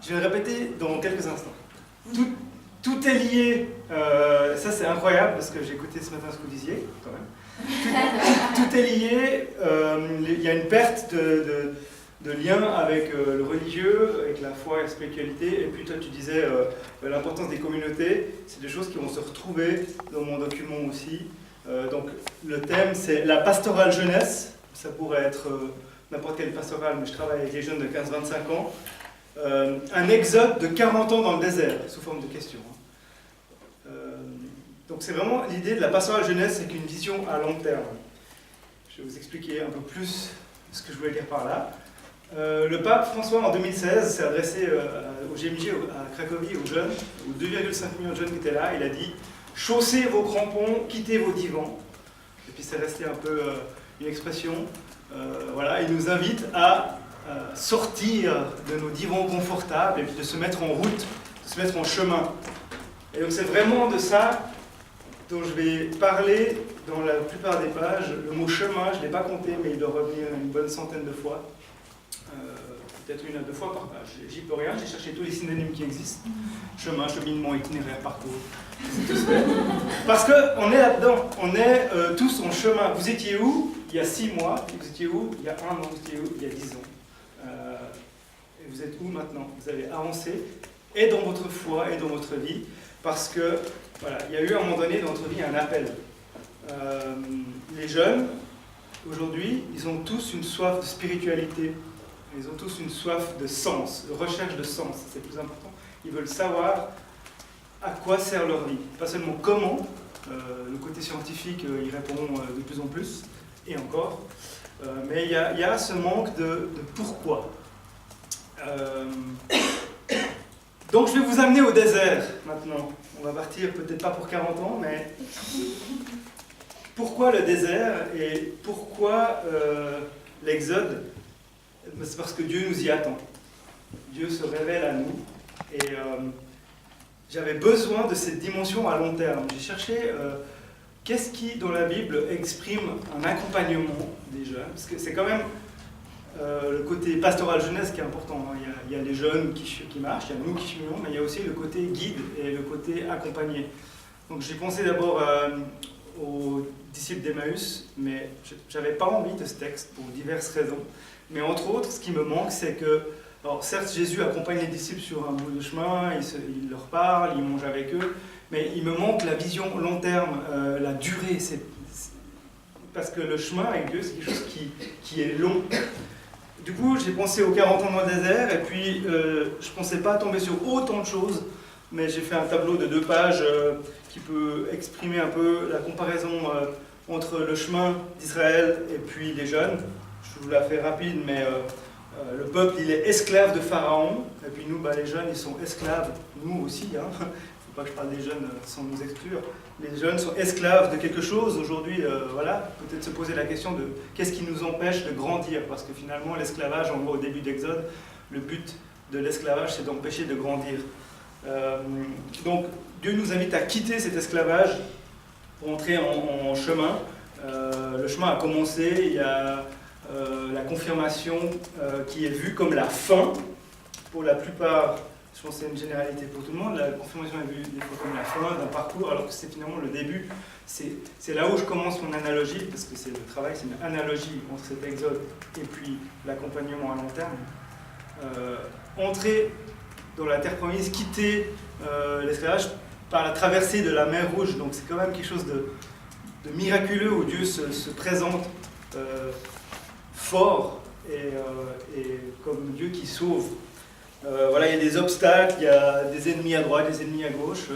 Je vais le répéter dans quelques instants. Tout est lié, ça c'est incroyable parce que j'ai écouté ce matin ce que vous disiez, quand même. Tout est lié, il y a une perte de lien avec le religieux, avec la foi et la spiritualité, et puis toi tu disais l'importance des communautés, c'est des choses qui vont se retrouver dans mon document aussi. Donc le thème c'est la pastorale jeunesse, ça pourrait être n'importe quelle pastorale, mais je travaille avec les jeunes de 15-25 ans. Un exode de 40 ans dans le désert, sous forme de question. Donc c'est vraiment l'idée de la pastorale jeunesse, c'est qu'une vision à long terme. Je vais vous expliquer un peu plus ce que je voulais dire par là. Le pape François en 2016 s'est adressé au GMJ, à Cracovie, aux jeunes, aux 2,5 millions de jeunes qui étaient là. Il a dit « Chaussez vos crampons, quittez vos divans ». Et puis c'est resté un peu une expression. Voilà, il nous invite à sortir de nos divans confortables et puis de se mettre en route, de se mettre en chemin. Et donc c'est vraiment de ça dont je vais parler dans la plupart des pages. Le mot chemin, je ne l'ai pas compté, mais il doit revenir une bonne centaine de fois. Peut-être une à deux fois par page. J'y peux rien, j'ai cherché tous les synonymes qui existent. Chemin, cheminement, itinéraire, parcours. Parce qu'on est là-dedans, on est tous en chemin. Vous étiez où il y a 6 mois, vous étiez où il y a 1 an, vous étiez où il y a 10 ans. Et vous êtes où maintenant? Vous avez avancé, et dans votre foi, et dans votre vie, parce que, voilà, il y a eu à un moment donné dans votre vie un appel. Les jeunes, aujourd'hui, ils ont tous une soif de spiritualité, ils ont tous une soif de sens, de recherche de sens, c'est le plus important. Ils veulent savoir à quoi sert leur vie, pas seulement comment, le côté scientifique, il répond de plus en plus, et encore, mais il y a ce manque de pourquoi. Donc je vais vous amener au désert maintenant. On va partir peut-être pas pour 40 ans, mais pourquoi le désert et pourquoi l'exode? C'est parce que Dieu nous y attend. Dieu se révèle à nous et j'avais besoin de cette dimension à long terme. J'ai cherché qu'est-ce qui dans la Bible exprime un accompagnement des jeunes, parce que c'est quand même le côté pastoral jeunesse qui est important. Il y a les jeunes qui marchent, il y a nous qui chemillons, mais il y a aussi le côté guide et le côté accompagné. Donc j'ai pensé d'abord aux disciples d'Emmaüs, mais je n'avais pas envie de ce texte pour diverses raisons. Mais entre autres, ce qui me manque, c'est que, alors certes Jésus accompagne les disciples sur un bout de chemin, il leur parle, il mange avec eux, mais il me manque la vision long terme, la durée. Parce que le chemin avec Dieu, c'est quelque chose qui est long. Du coup, j'ai pensé aux 40 ans dans le désert, et puis je ne pensais pas tomber sur autant de choses, mais j'ai fait un tableau de 2 pages qui peut exprimer un peu la comparaison entre le chemin d'Israël et puis les jeunes. Je vous la fais rapide, mais le peuple, il est esclave de Pharaon, et puis nous, les jeunes, ils sont esclaves, nous aussi, hein. Il ne faut pas que je parle des jeunes sans nous exclure. Les jeunes sont esclaves de quelque chose aujourd'hui, voilà, peut-être se poser la question de qu'est-ce qui nous empêche de grandir, parce que finalement, l'esclavage, on voit au début d'Exode, le but de l'esclavage, c'est d'empêcher de grandir. Donc, Dieu nous invite à quitter cet esclavage pour entrer en chemin. Le chemin a commencé, il y a la confirmation qui est vue comme la fin pour la plupart. Je pense que c'est une généralité pour tout le monde. La confirmation est vue des fois comme la fin d'un parcours, alors que c'est finalement le début. C'est là où je commence mon analogie, parce que c'est le travail, c'est une analogie entre cet exode et puis l'accompagnement à long terme. Entrer dans la terre promise, quitter l'esclavage par la traversée de la mer Rouge. Donc c'est quand même quelque chose de miraculeux où Dieu se présente fort et comme Dieu qui sauve. Voilà, il y a des obstacles, il y a des ennemis à droite, des ennemis à gauche.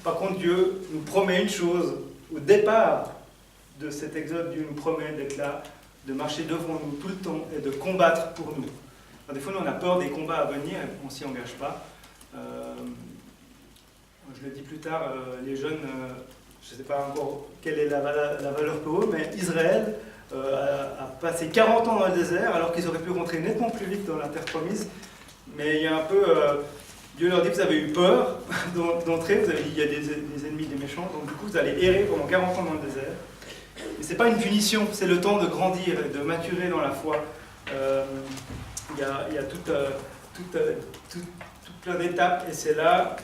Par contre, Dieu nous promet une chose. Au départ de cet exode, Dieu nous promet d'être là, de marcher devant nous tout le temps et de combattre pour nous. Alors, des fois, nous, on a peur des combats à venir et on ne s'y engage pas. Je le dis plus tard, les jeunes, je ne sais pas encore quelle est la valeur pour eux, mais Israël a passé 40 ans dans le désert alors qu'ils auraient pu rentrer nettement plus vite dans la terre promise. Mais il y a un peu, Dieu leur dit, vous avez eu peur d'entrer, il y a des ennemis, des méchants, donc du coup vous allez errer pendant 40 ans dans le désert. Mais ce n'est pas une punition, c'est le temps de grandir et de maturer dans la foi. Il y a tout plein d'étapes, et c'est là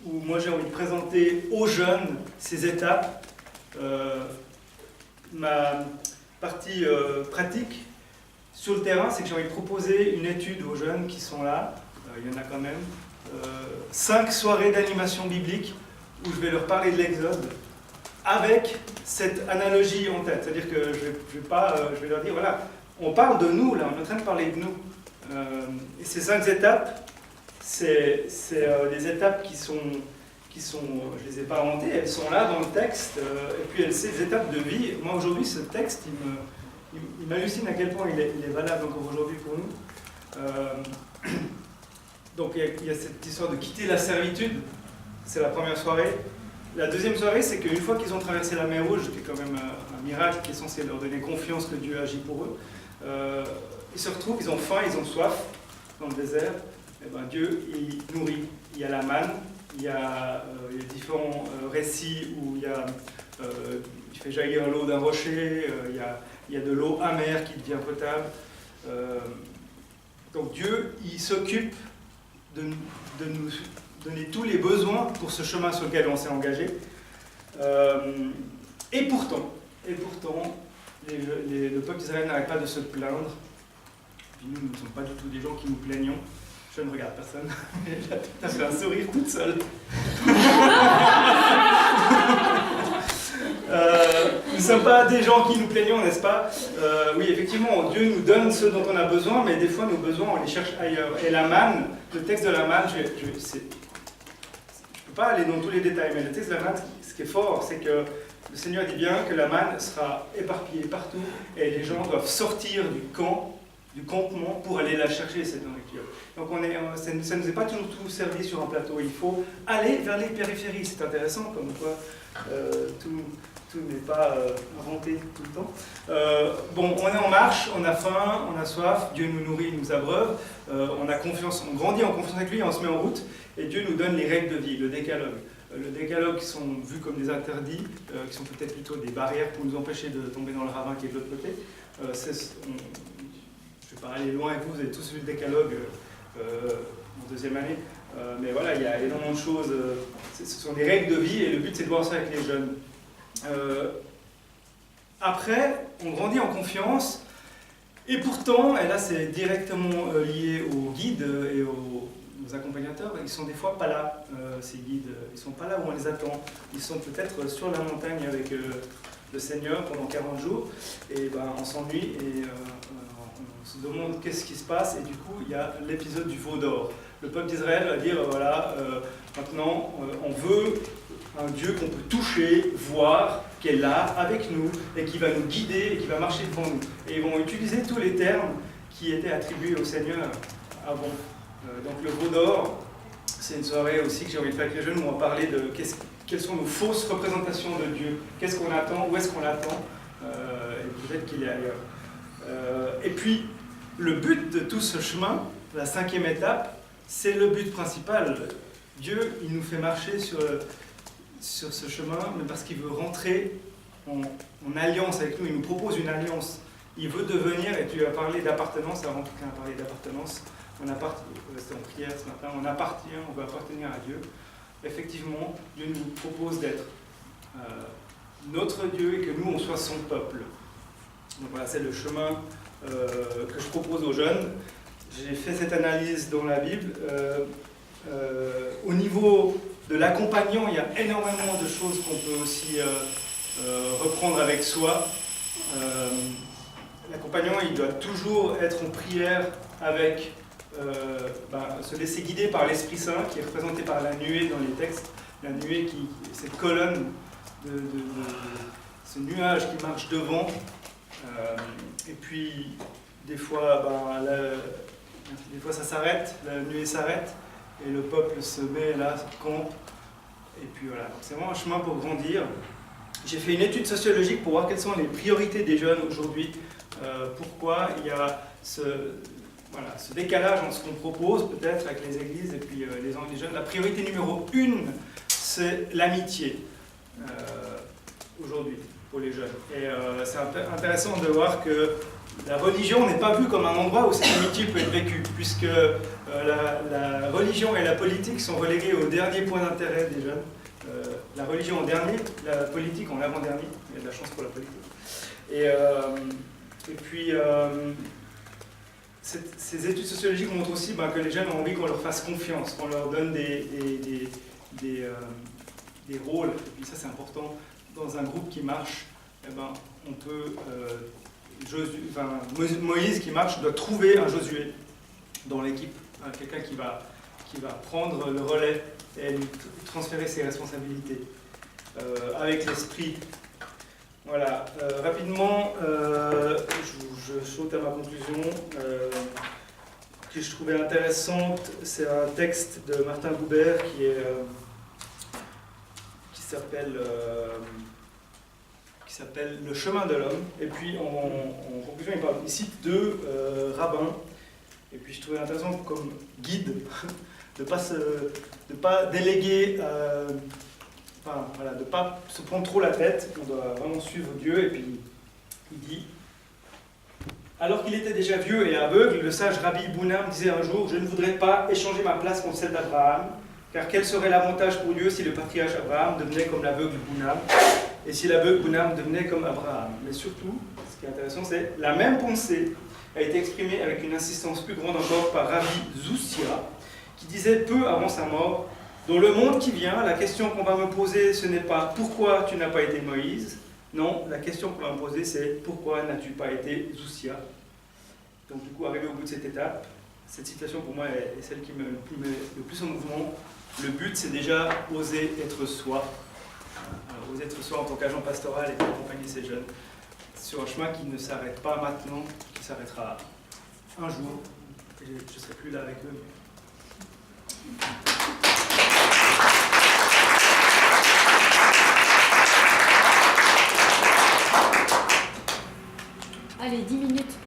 où moi j'ai envie de présenter aux jeunes ces étapes. Ma partie pratique sur le terrain, c'est que j'ai envie de proposer une étude aux jeunes qui sont là, il y en a quand même, 5 soirées d'animation biblique où je vais leur parler de l'Exode avec cette analogie en tête. C'est-à-dire que je vais leur dire, voilà, on parle de nous, là, on est en train de parler de nous. Et ces 5 étapes, c'est des étapes qui sont, je ne les ai pas inventées, elles sont là dans le texte, et puis c'est des étapes de vie. Moi aujourd'hui, ce texte, il m'hallucine à quel point il est valable encore aujourd'hui pour nous. Donc il y a cette histoire de quitter la servitude, c'est la première soirée. La deuxième soirée, c'est qu'une fois qu'ils ont traversé la mer Rouge, qui est quand même un miracle qui est censé leur donner confiance que Dieu agit pour eux, ils se retrouvent, ils ont faim, ils ont soif dans le désert. Et ben Dieu, il nourrit. Il y a la manne, il y a différents récits où il fait jaillir l'eau d'un rocher, il y a de l'eau amère qui devient potable. Donc Dieu, il s'occupe de nous donner tous les besoins pour ce chemin sur lequel on s'est engagé. Et pourtant, le peuple d'Israël n'arrête pas de se plaindre. Puis nous ne sommes pas du tout des gens qui nous plaignons. Je ne regarde personne, mais elle a fait un sourire toute seule. Nous ne sommes pas des gens qui nous plaignons, n'est-ce pas? Oui, effectivement, Dieu nous donne ce dont on a besoin, mais des fois nos besoins, on les cherche ailleurs. Et la manne, le texte de la manne, je ne peux pas aller dans tous les détails, mais le texte de la manne, ce qui est fort, c'est que le Seigneur dit bien que la manne sera éparpillée partout, et les gens doivent sortir du campement pour aller la chercher, cette nourriture. Donc ça ne nous est pas toujours tout servi sur un plateau, il faut aller vers les périphéries. C'est intéressant, comme quoi tout n'est pas inventé tout le temps. Bon, on est en marche, on a faim, on a soif, Dieu nous nourrit, il nous abreuve, on a confiance, on grandit en confiance avec lui, on se met en route, et Dieu nous donne les règles de vie, le décalogue. Le décalogue qui sont vus comme des interdits, qui sont peut-être plutôt des barrières pour nous empêcher de tomber dans le ravin qui est de l'autre côté. Je ne vais pas aller loin avec vous, vous avez tous vu le décalogue en deuxième année. Mais voilà, il y a énormément de choses. Ce sont des règles de vie et le but c'est de voir ça avec les jeunes. Après, on grandit en confiance et pourtant, et là c'est directement lié aux guides et aux accompagnateurs, ils sont des fois pas là, ces guides. Ils sont pas là où on les attend. Ils sont peut-être sur la montagne avec le Seigneur pendant 40 jours et ben, on s'ennuie et on se demande qu'est-ce qui se passe et du coup il y a l'épisode du veau d'or. Le peuple d'Israël va dire voilà, maintenant on veut un Dieu qu'on peut toucher, voir, qui est là avec nous et qui va nous guider et qui va marcher devant nous. Et ils vont utiliser tous les termes qui étaient attribués au Seigneur avant. Donc le veau d'or, c'est une soirée aussi que j'ai envie de faire avec les jeunes où on va parler de quelles sont nos fausses représentations de Dieu, qu'est-ce qu'on attend, où est-ce qu'on l'attend, et peut-être qu'il est ailleurs. Et puis, le but de tout ce chemin, la 5e étape, c'est le but principal. Dieu, il nous fait marcher sur ce chemin, mais parce qu'il veut rentrer en alliance avec nous, il nous propose une alliance. Il veut devenir, et tu as parlé d'appartenance, avant que quelqu'un a parlé d'appartenance, c'était en prière ce matin, on appartient, on veut appartenir à Dieu. Effectivement, Dieu nous propose d'être notre Dieu et que nous, on soit son peuple. Donc voilà, c'est le chemin que je propose aux jeunes. J'ai fait cette analyse dans la Bible. Au niveau de l'accompagnant, il y a énormément de choses qu'on peut aussi reprendre avec soi. L'accompagnant, il doit toujours être en prière avec, se laisser guider par l'Esprit Saint, qui est représenté par la nuée dans les textes. La nuée, cette colonne, ce nuage qui marche devant. Et puis, des fois, des fois ça s'arrête, la nuée s'arrête, et le peuple se met là, se campe. Et puis voilà, c'est vraiment un chemin pour grandir. J'ai fait une étude sociologique pour voir quelles sont les priorités des jeunes aujourd'hui. Pourquoi il y a ce décalage entre ce qu'on propose peut-être avec les églises et puis les jeunes. La priorité numéro 1, c'est l'amitié aujourd'hui pour les jeunes. Et c'est intéressant de voir que la religion n'est pas vue comme un endroit où cette amitié peut être vécue, puisque la religion et la politique sont reléguées au dernier point d'intérêt des jeunes. La religion en dernier, la politique en avant-dernier. Il y a de la chance pour la politique. Et puis, ces études sociologiques montrent aussi que les jeunes ont envie qu'on leur fasse confiance, qu'on leur donne des rôles. Et puis ça, c'est important. Dans un groupe qui marche, on peut... Moïse qui marche doit trouver un Josué dans l'équipe, quelqu'un qui va prendre le relais et lui transférer ses responsabilités avec l'esprit. Voilà, rapidement, je saute à ma conclusion que je trouvais intéressante. C'est un texte de Martin Buber qui s'appelle Le chemin de l'homme. Et puis en conclusion, il cite deux rabbins. Et puis je trouvais intéressant comme guide de ne pas déléguer, de ne pas se prendre trop la tête. On doit vraiment suivre Dieu. Et puis il dit: alors qu'il était déjà vieux et aveugle, le sage Rabbi Bounam disait un jour: je ne voudrais pas échanger ma place contre celle d'Abraham, car quel serait l'avantage pour Dieu si le patriarche Abraham devenait comme l'aveugle Bounam, et si l'aveugle Bounam devenait comme Abraham. Mais surtout, ce qui est intéressant, c'est la même pensée a été exprimée avec une insistance plus grande encore par Rabbi Zoussia, qui disait peu avant sa mort: dans le monde qui vient, la question qu'on va me poser, ce n'est pas pourquoi tu n'as pas été Moïse. Non, la question qu'on va me poser, c'est pourquoi n'as-tu pas été Zoussia. Donc du coup, arrivé au bout de cette étape, cette citation pour moi est celle qui me met le plus en mouvement. Le but, c'est déjà oser être soi. Alors, oser être soi en tant qu'agent pastoral et accompagner ces jeunes sur un chemin qui ne s'arrête pas maintenant, qui s'arrêtera un jour. Et je ne serai plus là avec eux. Allez, 10 minutes.